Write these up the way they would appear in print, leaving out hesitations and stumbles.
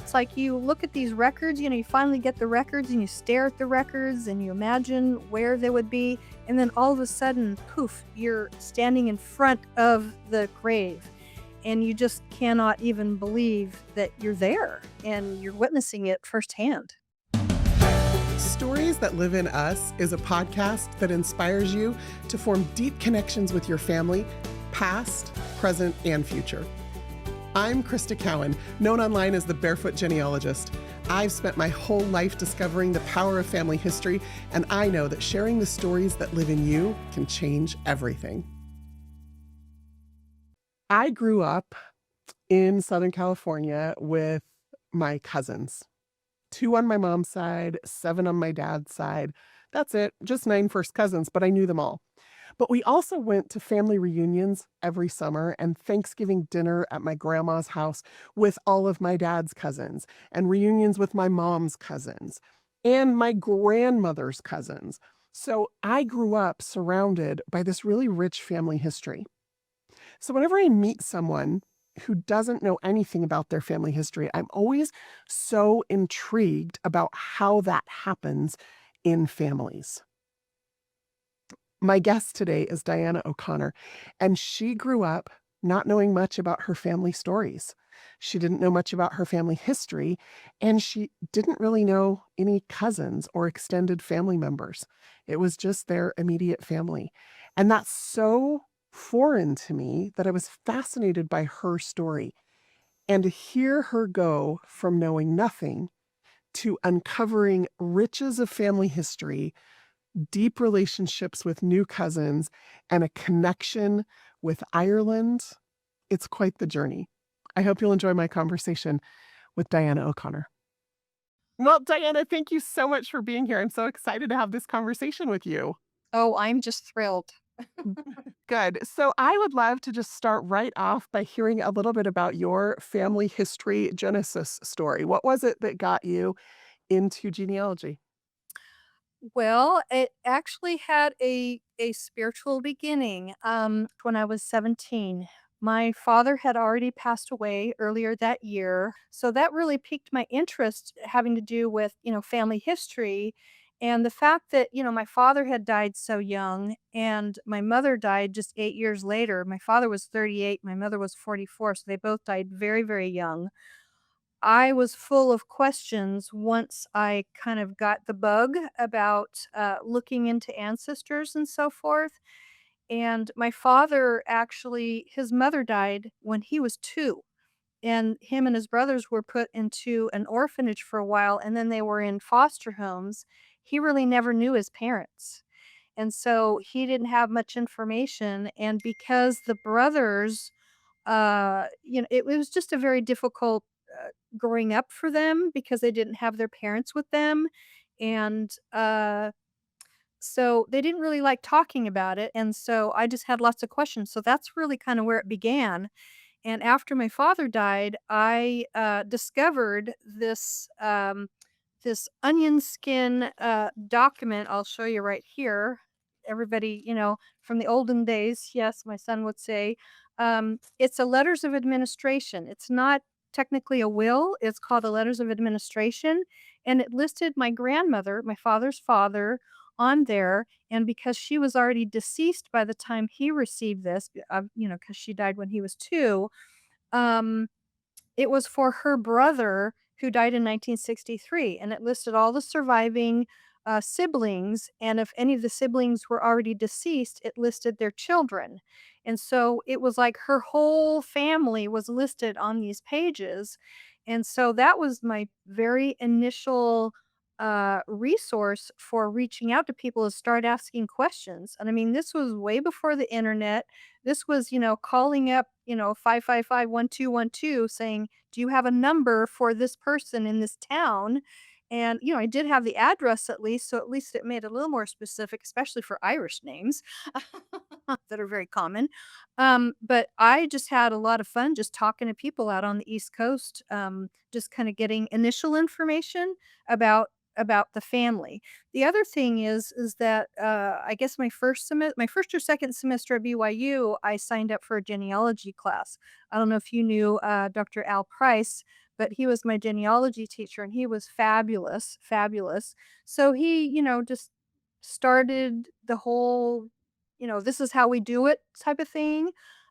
It's like you look at these records, you finally get the records and you stare at the records and you imagine where they would be. And then all of a sudden, poof, you're standing in front of the grave and you just cannot even believe that you're there and you're witnessing it firsthand. Stories That Live in Us is a podcast that inspires you to form deep connections with your family, past, present, and future. I'm Crista Cowan, known online as the Barefoot Genealogist. I've spent my whole life discovering the power of family history, and I know that sharing the stories that live in you can change everything. I grew up in Southern California with my cousins. 2 on my mom's side, 7 on my dad's side. That's it, just 9 first cousins, but I knew them all. But we also went to family reunions every summer and Thanksgiving dinner at my grandma's house with all of my dad's cousins, and reunions with my mom's cousins and my grandmother's cousins. So I grew up surrounded by this really rich family history. So whenever I meet someone who doesn't know anything about their family history, I'm always so intrigued about how that happens in families. My guest today is Diana O'Connor, and she grew up not knowing much about her family stories. She didn't know much about her family history, and she didn't really know any cousins or extended family members. It was just their immediate family. And that's so foreign to me that I was fascinated by her story. And to hear her go from knowing nothing to uncovering riches of family history, deep relationships with new cousins, and a connection with Ireland, it's quite the journey. I hope you'll enjoy my conversation with Diana O'Connor. Well, Diana, thank you so much for being here. I'm so excited to have this conversation with you. Oh, I'm just thrilled. Good. So I would love to just start right off by hearing a little bit about your family history genesis story. What was it that got you into genealogy? Well, it actually had a spiritual beginning, when I was 17. My father had already passed away earlier that year, so that really piqued my interest having to do with, family history, and the fact that, my father had died so young and my mother died just 8 years later. My father was 38, my mother was 44, so they both died very, very young. I was full of questions once I kind of got the bug about, looking into ancestors and so forth, and my father actually his mother died when he was 2, and him and his brothers were put into an orphanage for a while, and then they were in foster homes. He really never knew his parents, and so he didn't have much information, and because the brothers it was just a very difficult, growing up for them because they didn't have their parents with them, and, so they didn't really like talking about it, and so I just had lots of questions, so that's really kinda where it began, and after my father died, I, discovered this onion skin, document. I'll show you right here. Everybody, from the olden days, yes, my son would say, it's a letters of administration. It's not technically a will. It's called a letters of administration, and it listed my grandmother, my father's father, on there. And because she was already deceased by the time he received this, because she died when he was 2, um, it was for her brother who died in 1963, and it listed all the surviving, siblings, and if any of the siblings were already deceased, it listed their children, and so it was like her whole family was listed on these pages, and so that was my very initial, resource for reaching out to people to start asking questions, and I mean, this was way before the internet. This was, calling up, 555-1212 saying, "Do you have a number for this person in this town?" And, I did have the address at least, so at least it made it a little more specific, especially for Irish names that are very common. But I just had a lot of fun just talking to people out on the East Coast, just kind of getting initial information about the family. The other thing is that I guess my first or second semester at BYU, I signed up for a genealogy class. I don't know if you knew Dr. Al Price, but he was my genealogy teacher and he was fabulous, fabulous. So he, just started the whole, this is how we do it type of thing.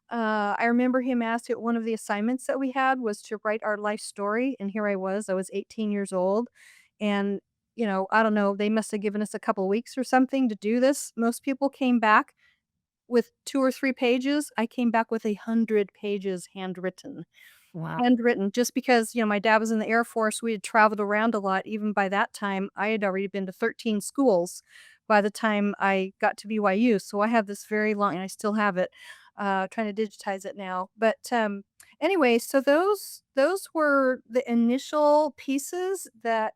I remember him asked it one of the assignments that we had was to write our life story. And here I was 18 years old. And, I don't know, they must have given us a couple weeks or something to do this. Most people came back with 2 or 3 pages. I came back with 100 pages handwritten. Wow. Handwritten just because, my dad was in the Air Force, we had traveled around a lot. Even by that time, I had already been to 13 schools by the time I got to BYU, so I have this very long and I still have it, trying to digitize it now, but, anyway, so those were the initial pieces that,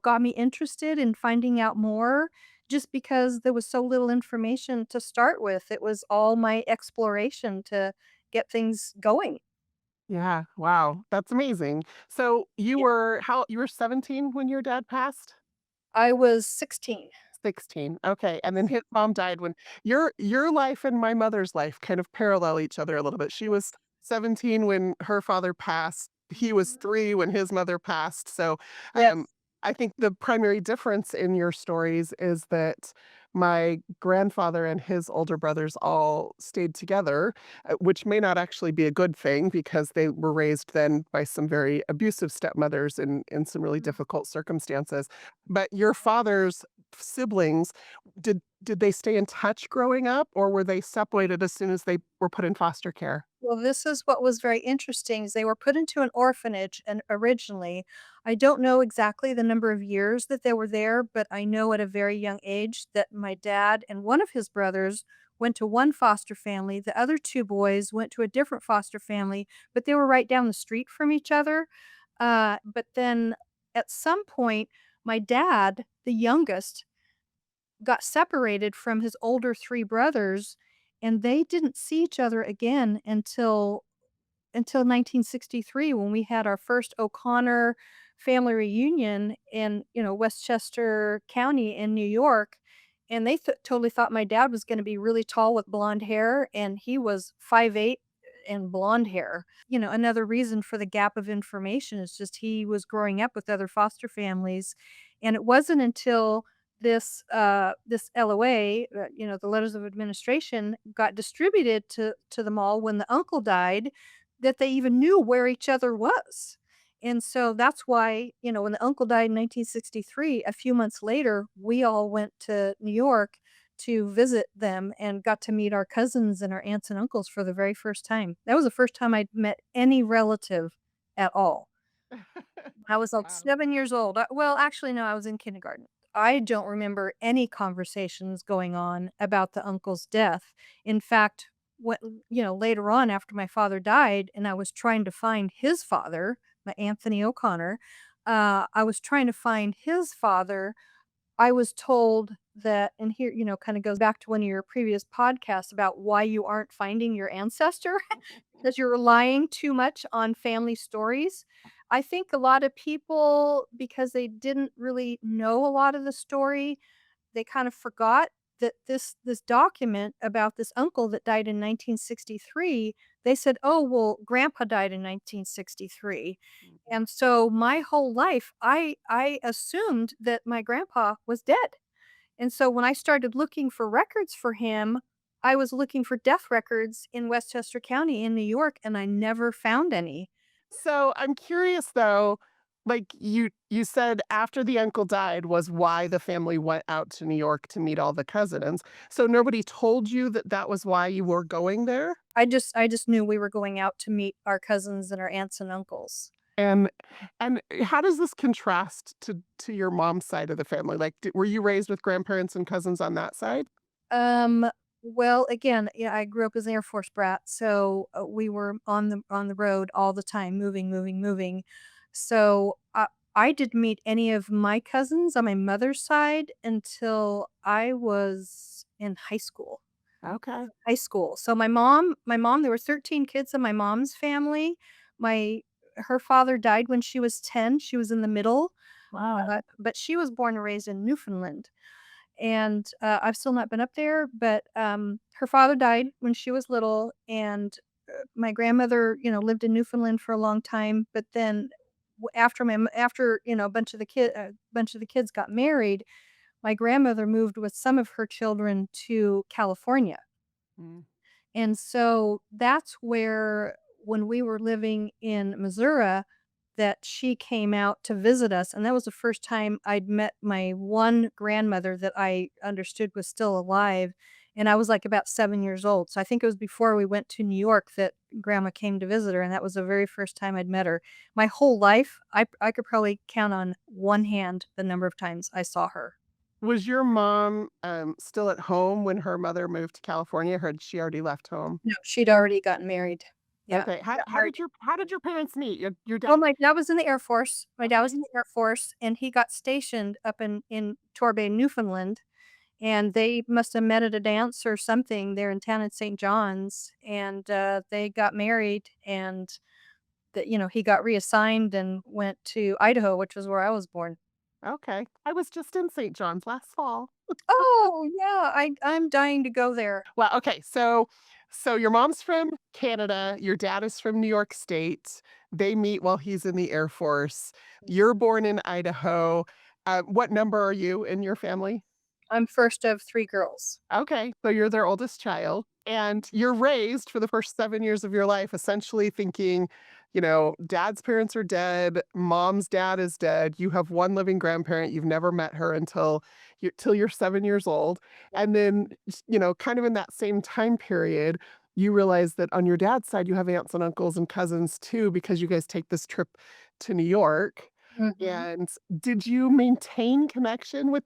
got me interested in finding out more just because there was so little information to start with. It was all my exploration to get things going. Yeah, wow, that's amazing. So you were 17 when your dad passed? I was 16. 16. Okay, and then his mom died when your life and my mother's life kind of parallel each other a little bit. She was 17 when her father passed. He was Mhm. 3 when his mother passed. So, um, Yes. I think the primary difference in your stories is that my grandfather and his older brothers all stayed together, which may not actually be a good thing because they were raised then by some very abusive stepmothers in some really Mm. difficult circumstances. But your father's siblings, did they stay in touch growing up, or were they separated as soon as they were put in foster care? Well, this is what was very interesting is they were put into an orphanage and originally. I don't know exactly the number of years that they were there, but I know at a very young age that my dad and one of his brothers went to one foster family. The other two boys went to a different foster family, but they were right down the street from each other. But then at some point, my dad, the youngest, got separated from his older 3 brothers, and they didn't see each other again until 1963 when we had our first O'Connor family reunion in, Westchester County in New York, and they totally thought my dad was gonna be really tall with blonde hair, and he was 5'8" and blonde hair. Another reason for the gap of information is just he was growing up with other foster families, and it wasn't until this LOA, the letters of administration, got distributed to them all when the uncle died, that they even knew where each other was. And so that's why, when the uncle died in 1963, a few months later, we all went to New York to visit them and got to meet our cousins and our aunts and uncles for the very first time. That was the first time I'd met any relative at all. I was, like, Wow. 7 years old. Well, actually, no, I was in kindergarten. I don't remember any conversations going on about the uncle's death. In fact, what later on after my father died and I was trying to find his father, my Anthony O'Connor, I was trying to find his father. I was told that, and here, kinda goes back to one of your previous podcasts about why you aren't finding your ancestor. 'Cause you're relying too much on family stories. I think a lot of people, because they didn't really know a lot of the story, they kind of forgot that this document about this uncle that died in 1963, they said, "Oh, well, grandpa died in 1963." And so my whole life, I assumed that my grandpa was dead. And so when I started looking for records for him, I was looking for death records in Westchester County in New York, and I never found any. So, I'm curious though, like, you said after the uncle died was why the family went out to New York to meet all the cousins. So nobody told you that that was why you were going there? I just knew we were going out to meet our cousins and our aunts and uncles. And how does this contrast to your mom's side of the family? Like, were you raised with grandparents and cousins on that side? Um, well, again, yeah, I grew up as an Air Force brat, so, we were on the road all the time, moving, moving, moving. So, I didn't meet any of my cousins on my mother's side until I was in high school. Okay. High school. So my mom, there were 13 kids in my mom's family. My Her father died when she was 10, she was in the middle, Wow. but she was born and raised in Newfoundland. And, I've still not been up there, but, her father died when she was little, and my grandmother, lived in Newfoundland for a long time, but then after, a bunch of the kids got married, my grandmother moved with some of her children to California. Mm. And so that's where, when we were living in Missouri, that she came out to visit us, and that was the first time I'd met my one grandmother that I understood was still alive, and I was, like, about 7 years old, so I think it was before we went to New York that grandma came to visit her, and that was the very first time I'd met her. My whole life, I could probably count on one hand the number of times I saw her. Was your mom, still at home when her mother moved to California, or had she already left home? No, she'd already gotten married. Yeah, Okay, got how married. did your parents meet? Your dad. Well, my dad was in the Air Force. My dad was Okay. in the Air Force, and he got stationed up in Torbay, Newfoundland, and they must have met at a dance or something there in town at St. John's, and, they got married, and he got reassigned and went to Idaho, which was where I was born. Okay. I was just in St. John's last fall. Oh, yeah, I'm dying to go there. Well, okay, so your mom's from Canada, your dad is from New York State. They meet while he's in the Air Force. You're born in Idaho. What number are you in your family? I'm first of 3 girls. Okay, so you're their oldest child, and you're raised for the first 7 years of your life essentially thinking, dad's parents are dead, mom's dad is dead, you have one living grandparent, you've never met her until till you're 7 years old, and then, kind of in that same time period, you realize that on your dad's side, you have aunts and uncles and cousins too because you guys take this trip to New York, Mhm. and did you maintain connection with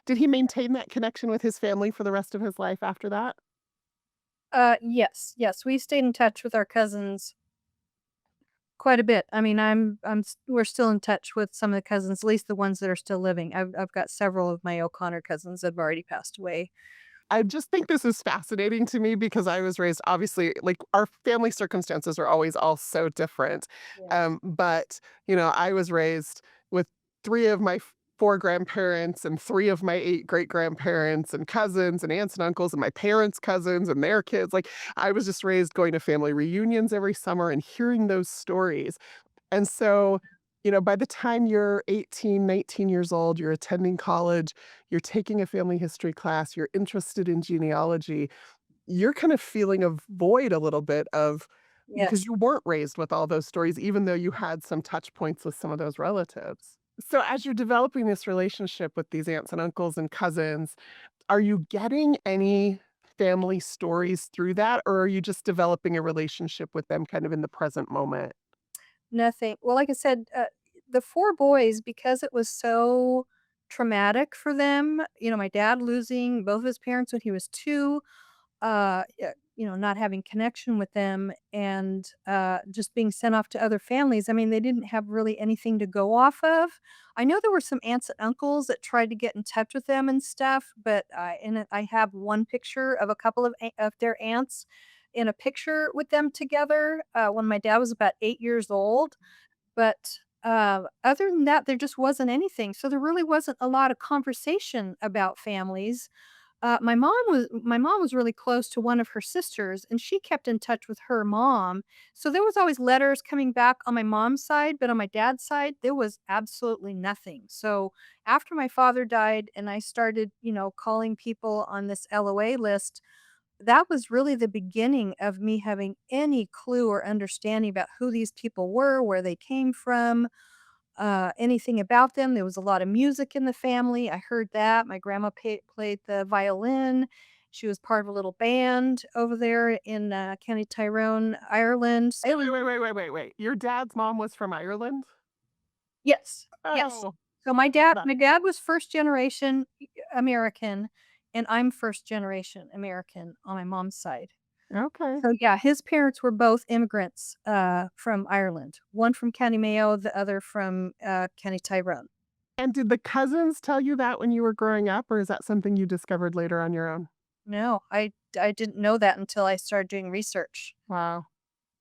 did he maintain that connection with his family for the rest of his life after that? Yes, yes, we stayed in touch with our cousins quite a bit. I mean, we're still in touch with some of the cousins, at least the ones that are still living. I've got several of my O'Connor cousins that have already passed away. I just think this is fascinating to me because I was raised obviously, our family circumstances are always all so different. Yeah. But, I was raised with 3 of my 4 grandparents and 3 of my 8 great-grandparents and cousins and aunts and uncles and my parents' cousins and their kids. Like, I was just raised going to family reunions every summer and hearing those stories. And so, by the time you're 18, 19 years old, you're attending college, you're taking a family history class, you're interested in genealogy, you're kind of feeling a void a little bit of because Yes. you weren't raised with all those stories, even though you had some touch points with some of those relatives. So, as you're developing this relationship with these aunts and uncles and cousins, are you getting any family stories through that, or are you just developing a relationship with them kind of in the present moment? Nothing. Well, like I said, the 4 boys, because it was so traumatic for them, my dad losing both of his parents when he was 2, yeah, not having connection with them, and, just being sent off to other families. I mean, they didn't have really anything to go off of. I know there were some aunts and uncles that tried to get in touch with them and stuff, but, I have one picture of a couple of their aunts in a picture with them together, when my dad was about 8 years old, but, other than that, there just wasn't anything, so there really wasn't a lot of conversation about families. My mom was really close to one of her sisters, and she kept in touch with her mom. So there was always letters coming back on my mom's side, but on my dad's side, there was absolutely nothing. So after my father died and I started, calling people on this LOA list, that was really the beginning of me having any clue or understanding about who these people were, where they came from, anything about them. There was a lot of music in the family. I heard that. My grandma played the violin. She was part of a little band over there in County Tyrone, Ireland. So Wait, it wait, was, wait, wait, wait, wait, wait. Your dad's mom was from Ireland? yes, yes. Oh, So my dad, that my dad was first generation American, and I'm first generation American on my mom's side. okay. So yeah, his parents were both immigrants from Ireland. One from County Mayo, the other from County Tyrone. And did the cousins tell you that when you were growing up, or is that something you discovered later on your own? No, I didn't know that until I started doing research. Wow.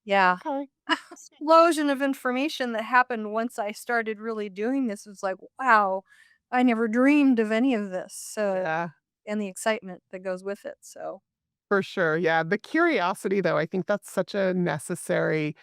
Yeah. Okay. Explosion of information that happened once I started really doing this was like, wow, I never dreamed of any of this. So, Yeah. and the excitement that goes with it. So, For sure, yeah. The curiosity, though, I think that's such a necessary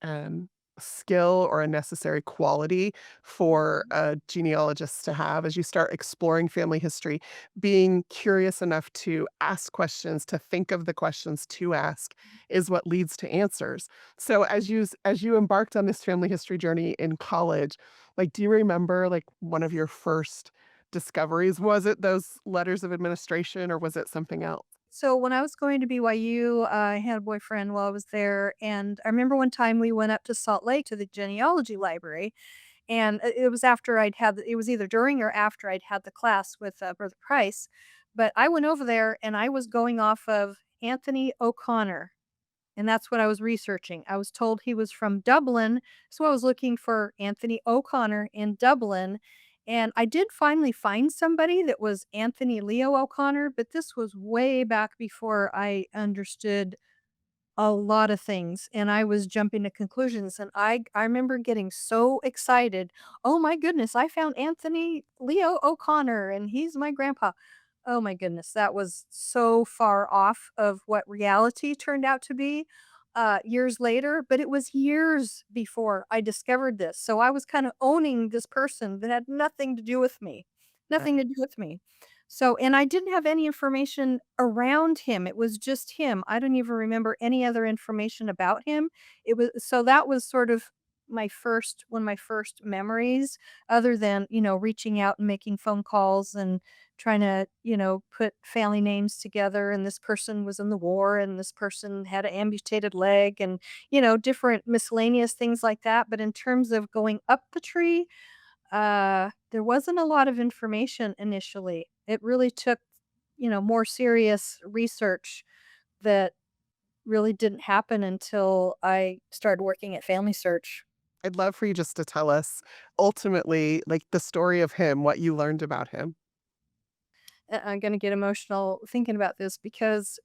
um, skill or a necessary quality for Mhm. a genealogist to have as you start exploring family history. Being curious enough to ask questions, to think of the questions to ask, is what leads to answers. So, as you embarked on this family history journey in college, like, do you remember like one of your first discoveries? Was it those letters of administration, or was it something else? So when I was going to BYU, I had a boyfriend while I was there, and I remember one time we went up to Salt Lake to the genealogy library, and it was after it was either during or after I'd had the class with Brother Price, but I went over there and I was going off of Anthony O'Connor. And that's what I was researching. I was told he was from Dublin, so I was looking for Anthony O'Connor in Dublin, and I did finally find somebody that was Anthony Leo O'Connor, but this was way back before I understood a lot of things, and I was jumping to conclusions, and I remember getting so excited. "Oh my goodness, I found Anthony Leo O'Connor, and he's my grandpa." Oh my goodness, that was so far off of what reality turned out to be, years later, but it was years before I discovered this, so I was kinda owning this person that had nothing to do with me. Nothing to do with me. So and I didn't have any information around him, it was just him. I don't even remember any other information about him. It was so that was sort of my first one of my first memories other than, reaching out and making phone calls and trying to, put family names together, and this person was in the war and this person had an amputated leg and, different miscellaneous things like that, but in terms of going up the tree, there wasn't a lot of information initially. It really took, more serious research that really didn't happen until I started working at Family Search. I'd love for you just to tell us ultimately, like, the story of him, what you learned about him. I'm gonna get emotional thinking about this because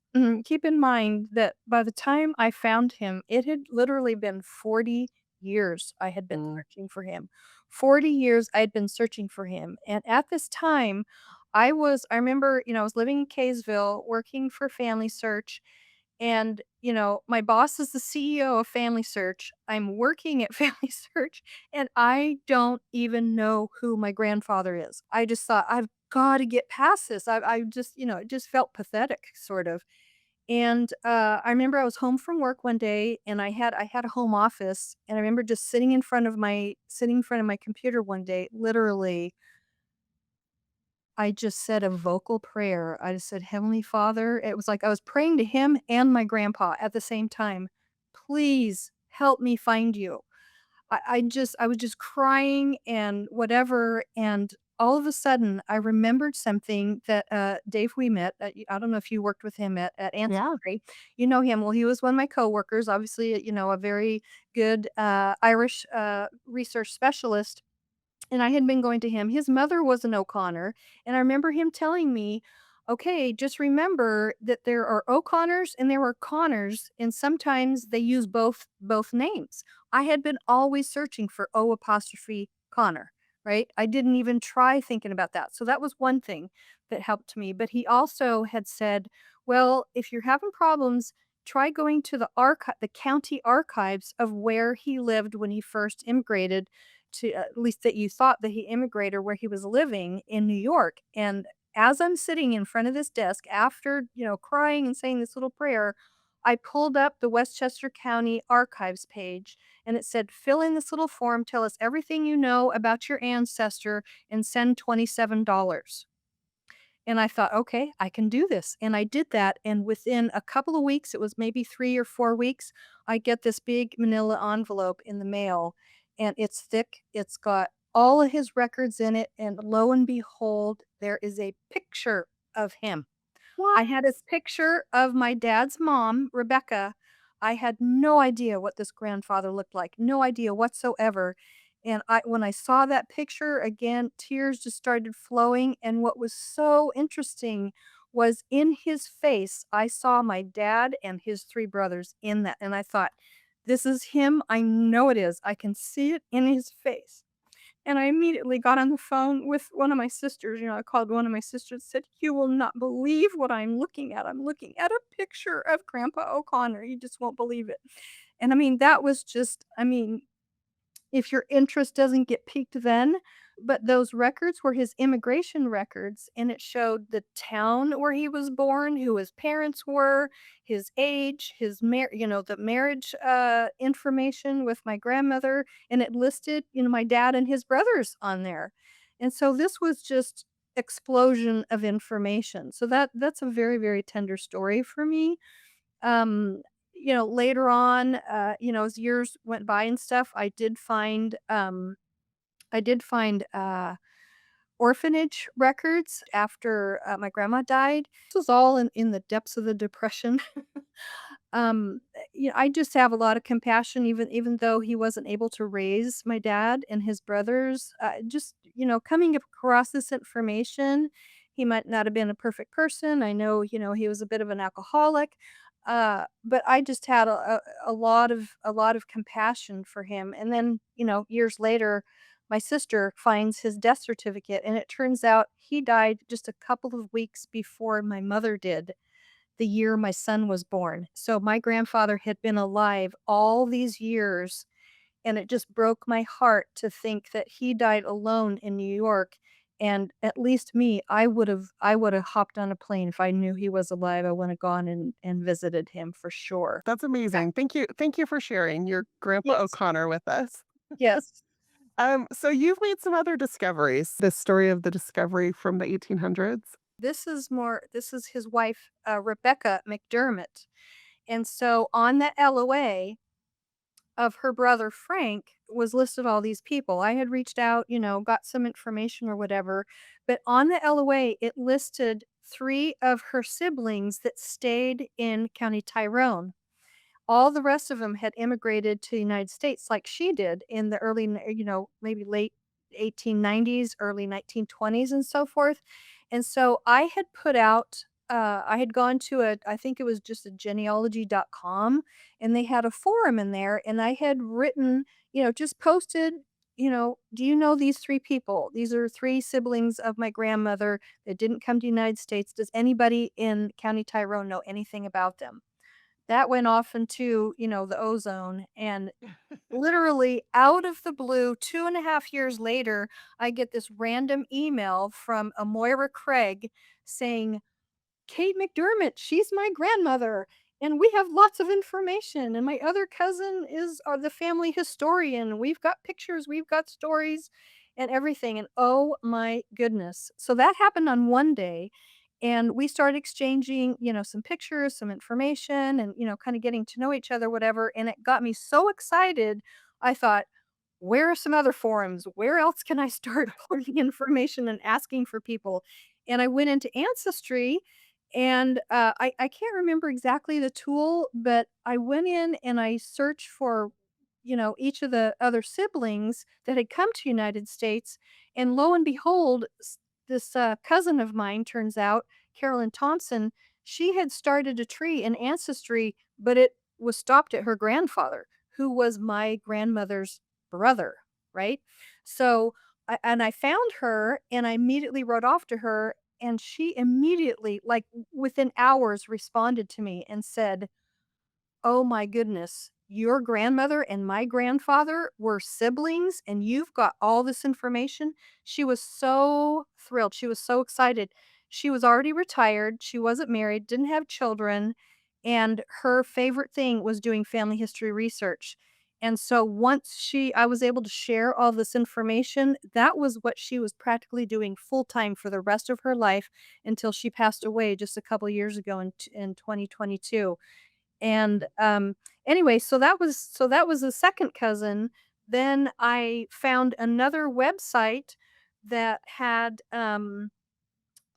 keep in mind that by the time I found him, it had literally been 40 years I had been Mm. searching for him. 40 years I'd been searching for him. And at this time, I remember, I was living in Kaysville working for Family Search, and, my boss is the CEO of Family Search. I'm working at Family Search, and I don't even know who my grandfather is. I just thought, I've got to get past this. I just, it just felt pathetic, sort of. And I remember I was home from work one day, and I had a home office, and I remember just sitting in front of my computer one day, literally I just said a vocal prayer. I just said, "Heavenly Father," it was like I was praying to him and my grandpa at the same time. "Please help me find you." I was just crying and whatever, and all of a sudden, I remembered something that, Dave we met, I don't know if you worked with him at Yeah. Ancestry. You know him, well, he was one of my coworkers, obviously, a very good, Irish, research specialist, and I had been going to him. His mother was an O'Connor, and I remember him telling me, "Okay, just remember that there are O'Connors and there are Connors, and sometimes they use both names." I had been always searching for O apostrophe Connor, right? I didn't even try thinking about that. So that was one thing that helped me. But he also had said, "Well, if you're having problems, try going to the county archives of where he lived when he first immigrated to at least that you thought that he immigrated where he was living in New York." And as I'm sitting in front of this desk after, crying and saying this little prayer, I pulled up the Westchester County Archives page and it said, "Fill in this little form, tell us everything you know about your ancestor, and send $27." And I thought, "Okay, I can do this." And I did that, and within a couple of weeks, it was maybe 3 or 4 weeks, I get this big manila envelope in the mail, and it's thick, it's got all of his records in it, and lo and behold, there is a picture of him. I had a What? picture of my dad's mom, Rebecca. I had no idea what this grandfather looked like, no idea whatsoever. And when I saw that picture again, tears just started flowing. And what was so interesting was in his face, I saw my dad and his three brothers in that. And I thought, this is him. I know it is. I can see it in his face. And I immediately got on the phone with one of my sisters, I called one of my sisters, said, "You will not believe what I'm looking at. I'm looking at a picture of Grandpa O'Connor. You just won't believe it." And I mean, that was just I mean, if your interest doesn't get piqued then, but those records were his immigration records, and it showed the town where he was born, who his parents were, his age, the marriage, information with my grandmother, and it listed, my dad and his brothers on there. And so this was just explosion of information. So that's a very, very tender story for me. um, Later on, as years went by and stuff, I did find orphanage records after, my grandma died. This was all in the depths of the depression. I just have a lot of compassion even though he wasn't able to raise my dad and his brothers. Just, coming across this information, he might not have been a perfect person. I know, he was a bit of an alcoholic. But I just had a lot of compassion for him. And then, years later, my sister finds his death certificate, and it turns out he died just a couple of weeks before my mother did, the year my son was born. So my grandfather had been alive all these years, and it just broke my heart to think that he died alone in New York. And at least me, I would have hopped on a plane if I knew he was alive. I would have gone and visited him for sure. That's Yeah. amazing. Thank you for sharing your Grandpa Yes. O'Connor with us. Yes. So you've made some other discoveries. This story of the discovery from the 1800s? This is his wife, Rebecca McDermott. And so on that LOA of her brother Frank was listed all these people. I had reached out, got some information or whatever, but on the LOA, it listed three of her siblings that stayed in County Tyrone. All the rest of them had immigrated to the United States like she did in the maybe late 1890s, early 1920s, and so forth. And so I had gone to I think it was just a genealogy.com, and they had a forum in there, and I had written, just posted, "Do you know these three people? These are three siblings of my grandmother that didn't come to the United States. Does anybody in County Tyrone know anything about them?" That went off into, the ozone, and literally out of the blue, 2.5 years later, I get this random email from a Moira Craig saying, "Kate McDermott, she's my grandmother, and we have lots of information, and my other cousin is the family historian. We've got pictures, we've got stories and everything." And oh my goodness. So that happened on one day, and we started exchanging, some pictures, some information, and, kind of getting to know each other, whatever. And it got me so excited. I thought, where are some other forums? Where else can I start pulling information and asking for people? And I went into Ancestry, and I can't remember exactly the tool, but I went in and I searched for, each of the other siblings that had come to United States. And lo and behold, this cousin of mine, turns out, Carolyn Thompson, she had started a tree in Ancestry, but it was stopped at her grandfather, who was my grandmother's brother, right? So, and I found her, and I immediately wrote off to her, and she immediately, like within hours, responded to me and said, "Oh my goodness, your grandmother and my grandfather were siblings, and you've got all this information." She was so thrilled. She was so excited. She was already retired. She wasn't married, didn't have children, and her favorite thing was doing family history research. And so once I was able to share all this information, that was what she was practically doing full time for the rest of her life until she passed away just a couple years ago in 2022. And, anyway, so that was the second cousin. Then I found another website that had,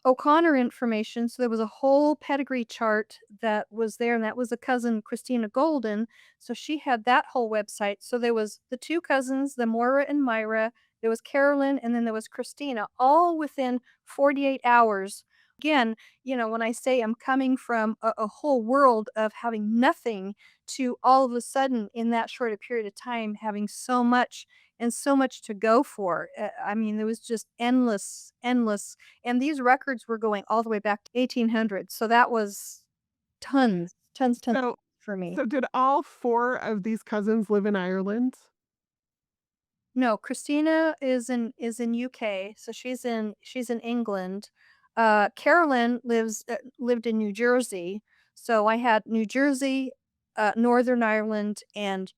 O'Connor information, so there was a whole pedigree chart that was there, and that was a cousin, Christina Golden, so she had that whole website. So there was the 2 cousins, the Moira and Myra, there was Carolyn, and then there was Christina, all within 48 hours. Again, when I say I'm coming from a whole world of having nothing to all of a sudden in that short a period of time having so much, and so much to go for. I mean, there was just endless, endless, and these records were going all the way back to 1800. So that was tons, tons, tons So for me. so did all 4 of these cousins live in Ireland? No, Christina is in UK, so she's in England. Carolyn lived in New Jersey, so I had New Jersey, Northern Ireland, and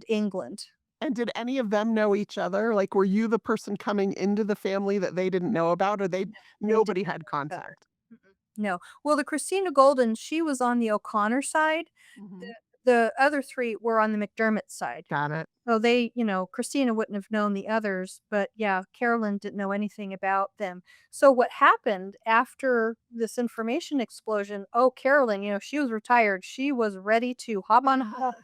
England. And did any of them know each other? Like, were you the person coming into the family that they didn't know about, or they They did nobody had know better. contact? Mm-mm. No. Well, the Christina Golden, she was on the O'Connor side. The Mhm. the other 3 were on the McDermott side. Got it. So Christina wouldn't have known the others, but yeah, Carolyn didn't know anything about them. So what happened after this information explosion, oh, Carolyn, she was retired. She was ready to hop on a bus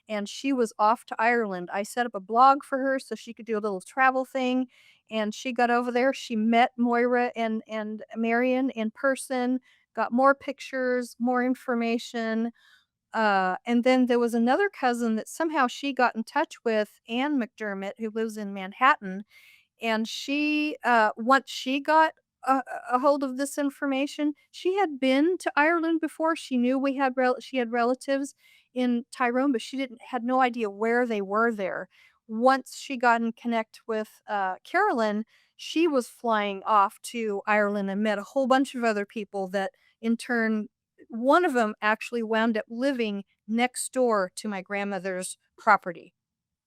and she was off to Ireland. I set up a blog for her so she could do a little travel thing. And she got over there. She met Moira and Marion in person, got more pictures, more information, and then there was another cousin that somehow she got in touch with, Ann McDermott, who lives in Manhattan, and once she got a hold of this information, she had been to Ireland before. She knew she had relatives in Tyrone, but she didn't had no idea where they were there. Once she got in connect with Carolyn, she was flying off to Ireland and met a whole bunch of other people that in turn one of them actually wound up living next door to my grandmother's property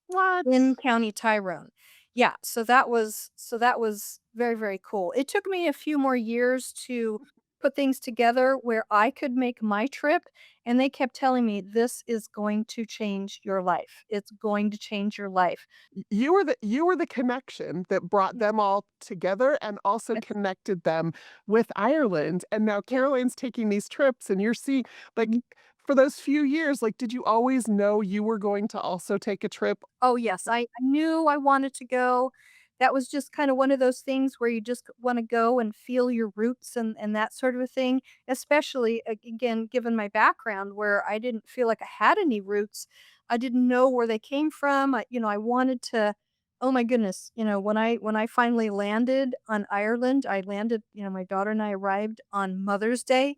What? in County Tyrone. Yeah, so that was very, very cool. It took me a few more years to put things together where I could make my trip, and they kept telling me, "This is going to change your life. It's going to change your life." You were the connection that brought Yeah, them all together and also yes, connected them with Ireland, and now yeah, Caroline's taking these trips, and you're seeing like, mhm. for those few years, like, did you always know you were going to also take a trip? Oh, yes, I knew I wanted to go. That was just kinda one of those things where you just wanna go and feel your roots and that sort of a thing, especially, again, given my background where I didn't feel like I had any roots. I didn't know where they came from. I wanted to oh my goodness, when I finally landed on Ireland, my daughter and I arrived on Mother's Day,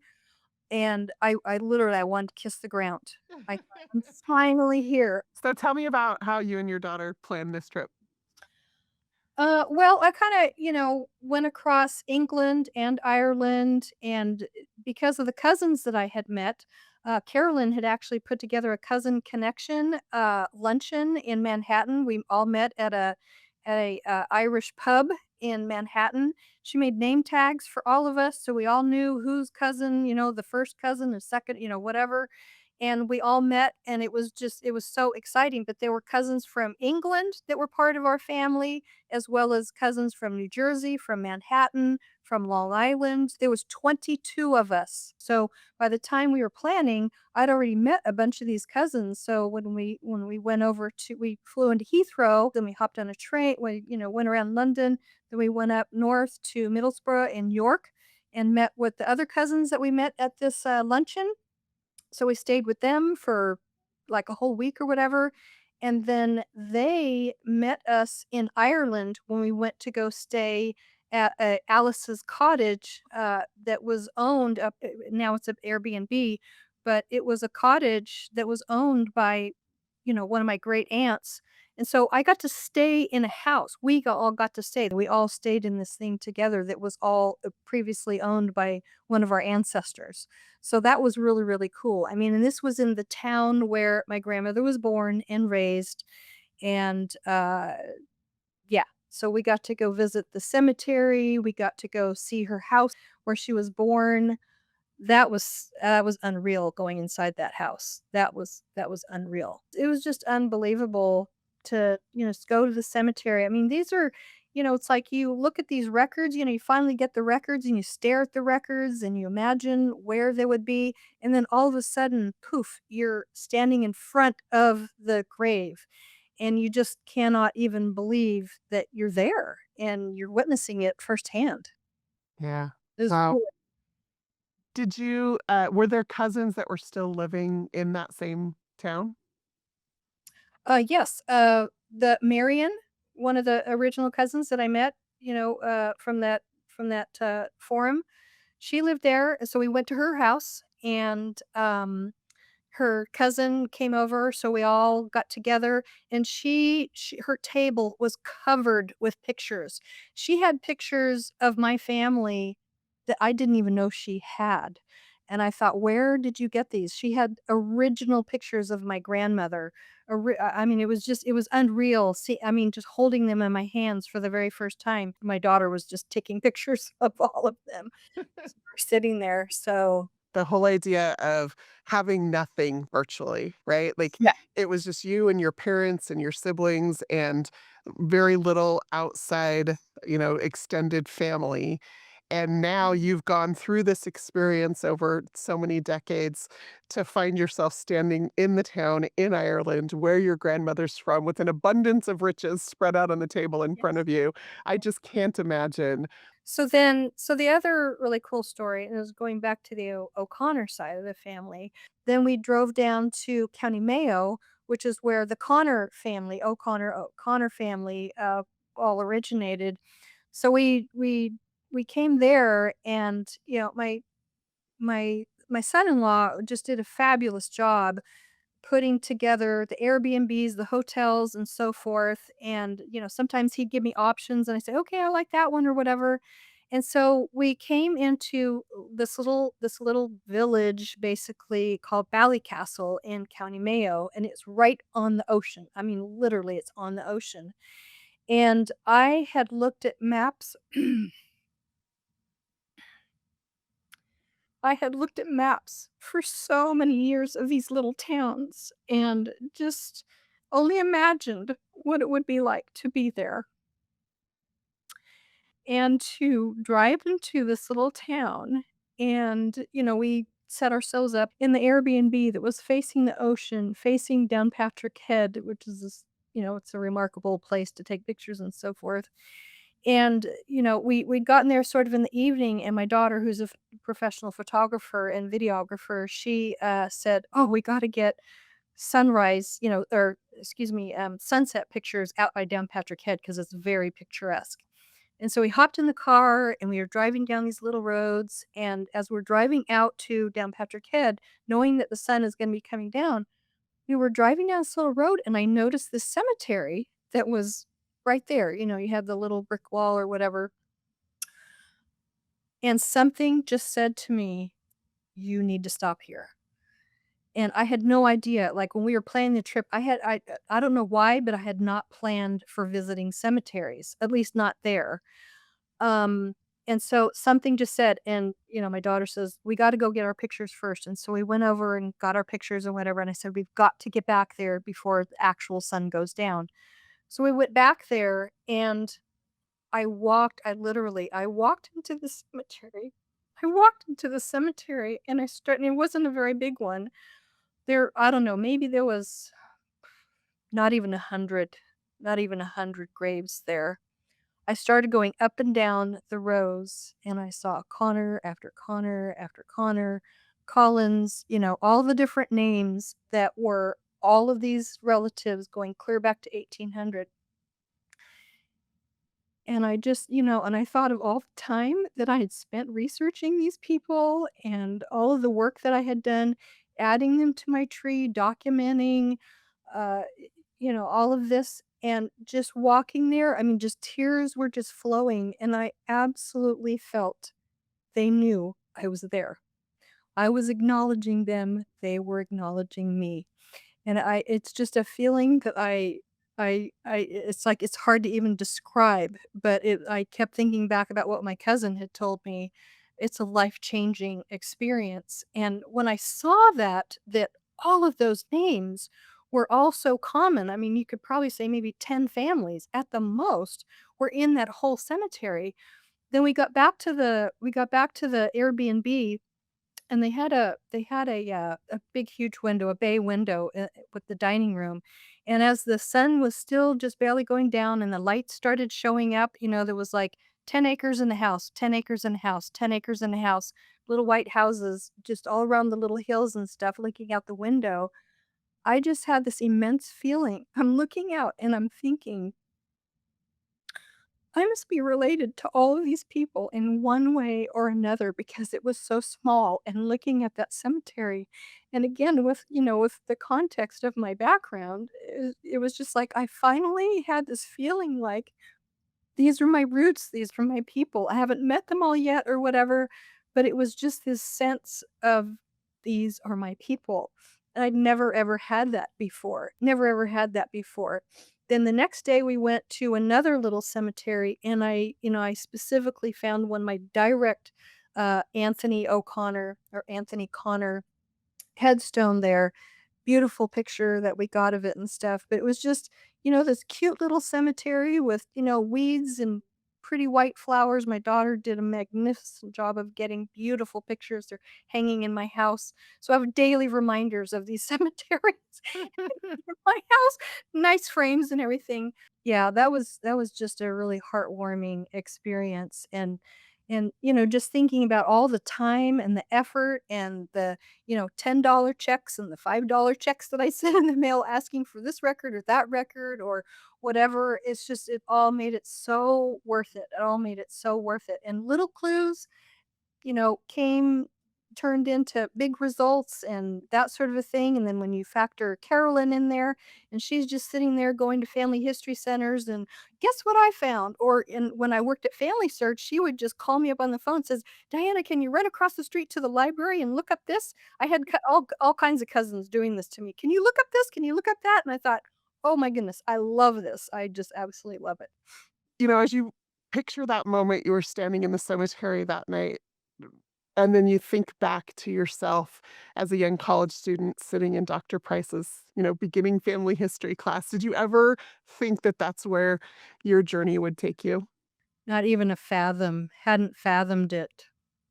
and I literally I wanted to kiss the ground. I thought, "I'm finally here." So tell me about how you and your daughter planned this trip. Well, I kinda, went across England and Ireland, and because of the cousins that I had met, Carolyn had actually put together a cousin connection, luncheon in Manhattan. We all met at a Irish pub in Manhattan. She made name tags for all of us, so we all knew whose cousin, the first cousin, the second, whatever, and we all met, and it was so exciting, but there were cousins from England that were part of our family, as well as cousins from New Jersey, from Manhattan, from Long Island. There was 22 of us. So by the time we were planning, I'd already met a bunch of these cousins. So when we went over to we flew into Heathrow, then we hopped on a train, went around London, then we went up north to Middlesbrough and York and met with the other cousins that we met at this luncheon. So we stayed with them for like a whole week or whatever. And then they met us in Ireland when we went to go stay at Alice's cottage that was owned up. Now it's an Airbnb, but it was a cottage that was owned by, one of my great aunts. And so I got to stay in a house. All got to stay. We all stayed in this thing together that was all previously owned by one of our ancestors. So that was really, really cool. I mean, and this was in the town where my grandmother was born and raised. And yeah, so we got to go visit the cemetery. We got to go see her house where she was born. That was unreal going inside that house. That was unreal. It was just unbelievable to, just go to the cemetery. I mean, these are it's like you look at these records, you finally get the records and you stare at the records and you imagine where they would be, and then all of a sudden, poof, you're standing in front of the grave, and you just cannot even believe that you're there and you're witnessing it firsthand. Yeah. It was Wow. cool. Were there cousins that were still living in that same town? Yes, the Marion? one of the original cousins that I met, from that, forum, she lived there, so we went to her house, and, her cousin came over, so we all got together, and she her table was covered with pictures. She had pictures of my family that I didn't even know she had, and I thought, "Where did you get these?" She had original pictures of my grandmother. I mean, it was unreal. See, I mean, just holding them in my hands for the very first time. My daughter was just taking pictures of all of them. So we're sitting there, so The whole idea of having nothing virtually, right? Like, yeah. it was just you and your parents and your siblings and very little outside, extended family. And now you've gone through this experience over so many decades to find yourself standing in the town in Ireland where your grandmother's from with an abundance of riches spread out on the table in front of you. I just can't imagine. So the other really cool story is going back to the O'Connor side of the family. Then we drove down to County Mayo, which is where the Connor family, O'Connor family, all originated. So we came there, and my son-in-law just did a fabulous job putting together the Airbnbs, the hotels, and so forth, and, sometimes he'd give me options, and I say, "Okay, I like that one," or whatever, and so we came into this little village, basically, called Ballycastle in County Mayo, and it's right on the ocean. I mean, literally, it's on the ocean, and I had looked at maps I had looked at maps for so many years of these little towns and just only imagined what it would be like to be there and to drive into this little town. And, we set ourselves up in the Airbnb that was facing the ocean, facing Downpatrick Head, which is this, it's a remarkable place to take pictures and so forth. And, we'd gotten there sort of in the evening, and my daughter, who's a professional photographer and videographer, she said, "Oh, we got to get sunrise, or excuse me, sunset pictures out by Downpatrick Head because it's very picturesque." And so we hopped in the car and we were driving down these little roads. And as we're driving out to Downpatrick Head, knowing that the sun is going to be coming down, we were driving down this little road, and I noticed this cemetery that was right there. You had the little brick wall or whatever, and something just said to me, "You need to stop here." And I had no idea. Like when we were planning the trip, I don't know why, but I had not planned for visiting cemeteries, at least not there. Um, and so something just said, and my daughter says, "We got to go get our pictures first." And so we went over and got our pictures and whatever. And I said, "We've got to get back there before the actual sun goes down." So we went back there, and I walked into the cemetery. I walked into the cemetery, and and it wasn't a very big one. I don't know, maybe there was not even 100, not even 100 graves there. I started going up and down the rows, and I saw Connor after Connor after Connor, Collins, all the different names that were all of these relatives going clear back to 1800. And I just, and I thought of all the time that I had spent researching these people and all of the work that I had done, adding them to my tree, documenting, uh, all of this, and just walking there. I mean, just tears were just flowing, and I absolutely felt they knew I was there. I was acknowledging them, they were acknowledging me. And it's just a feeling that it's like it's hard to even describe, but I kept thinking back about what my cousin had told me. It's a life-changing experience. And when I saw that all of those names were all so common, I mean, you could probably say maybe 10 families at the most were in that whole cemetery. Then we got back to the Airbnb, and they had a big, huge window, a bay window, with the dining room, and as the sun was still just barely going down and the lights started showing up, there was, like, 10 acres in the house, 10 acres in the house, 10 acres in the house, little white houses just all around the little hills and stuff looking out the window. I just had this immense feeling. I'm looking out and I'm thinking, I must be related to all of these people in one way or another because it was so small, and looking at that cemetery, and again, with the context of my background, it was just like I finally had this feeling like these are my roots, these are my people. I haven't met them all yet or whatever, but it was just this sense of these are my people. And I'd never ever had that before. Never ever had that before. Then the next day we went to another little cemetery and I specifically found one my direct Anthony O'Connor or Anthony Connor headstone there. Beautiful picture that we got of it and stuff, but it was just, this cute little cemetery with, weeds and pretty white flowers. My daughter did a magnificent job of getting beautiful pictures. They're hanging in my house. So I have daily reminders of these cemeteries in my house, nice frames and everything. Yeah, that was just a really heartwarming experience and just thinking about all the time and the effort and the $10 checks and the $5 checks that I sent in the mail asking for this record or that record or whatever. It's just, it all made it so worth it. It all made it so worth it. And little clues came turned into big results and that sort of a thing. And then when you factor Carolyn in there, and she's just sitting there going to family history centers, and guess what I found? When I worked at Family Search, she would just call me up on the phone and says, "Diana, can you run across the street to the library and look up this?" I had all kinds of cousins doing this to me. Can you look up this? Can you look up that? And I thought, oh my goodness, I love this. I just absolutely love it. As you picture that moment you were standing in the cemetery that night, and then you think back to yourself as a young college student sitting in Dr. Price's, beginning family history class, did you ever think that that's where your journey would take you? Not even a fathom, hadn't fathomed it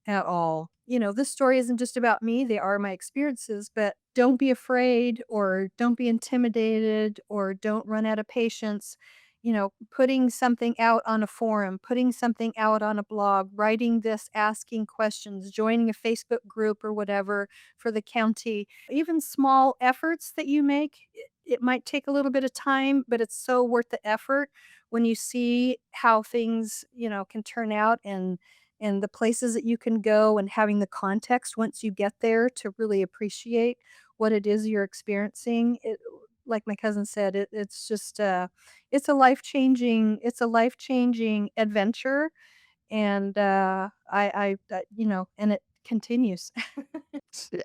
at all. This story isn't just about me, they are my experiences, but don't be afraid or don't be intimidated or don't run out of patience. Putting something out on a forum, putting something out on a blog, writing this, asking questions, joining a Facebook group or whatever for the county. Even small efforts that you make, it might take a little bit of time, but it's so worth the effort when you see how things, can turn out and the places that you can go and having the context once you get there to really appreciate what it is you're experiencing. It like my cousin said, it's just it's a life-changing adventure and and it continues.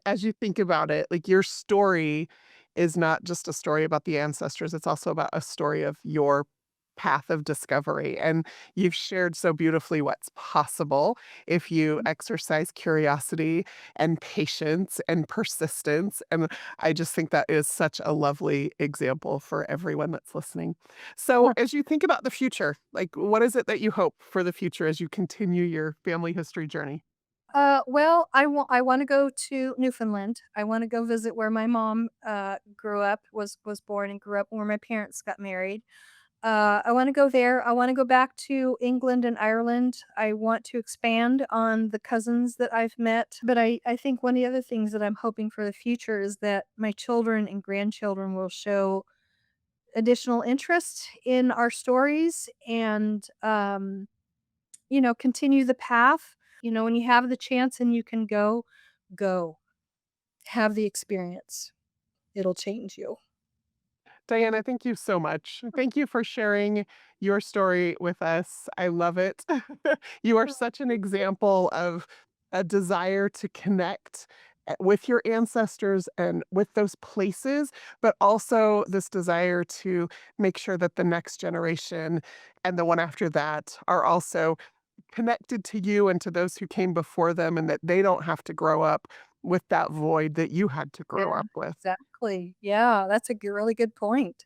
As you think about it, like, your story is not just a story about the ancestors, it's also about a story of your path of discovery, and you've shared so beautifully what's possible if you exercise curiosity and patience and persistence, and I just think that is such a lovely example for everyone that's listening. So, as you think about the future, like, what is it that you hope for the future as you continue your family history journey? Well, I wanna go to Newfoundland. I wanna go visit where my mom, grew up, was born and grew up, where my parents got married. I wanna go there. I wanna go back to England and Ireland. I want to expand on the cousins that I've met, but I think one of the other things that I'm hoping for the future is that my children and grandchildren will show additional interest in our stories and, continue the path. When you have the chance and you can go, go. Have the experience. It'll change you. Diana, thank you so much. Thank you for sharing your story with us. I love it. You are such an example of a desire to connect with your ancestors and with those places, but also this desire to make sure that the next generation and the one after that are also connected to you and to those who came before them, and that they don't have to grow up with that void that you had to Yeah, grow up with. exactly. Yeah, that's a really good point.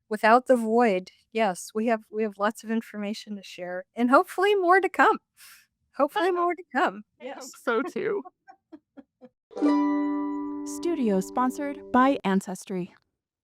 Without the void, yes, we have lots of information to share and hopefully more to come. Hopefully more to come. I hope Yes. so too. Studio sponsored by Ancestry.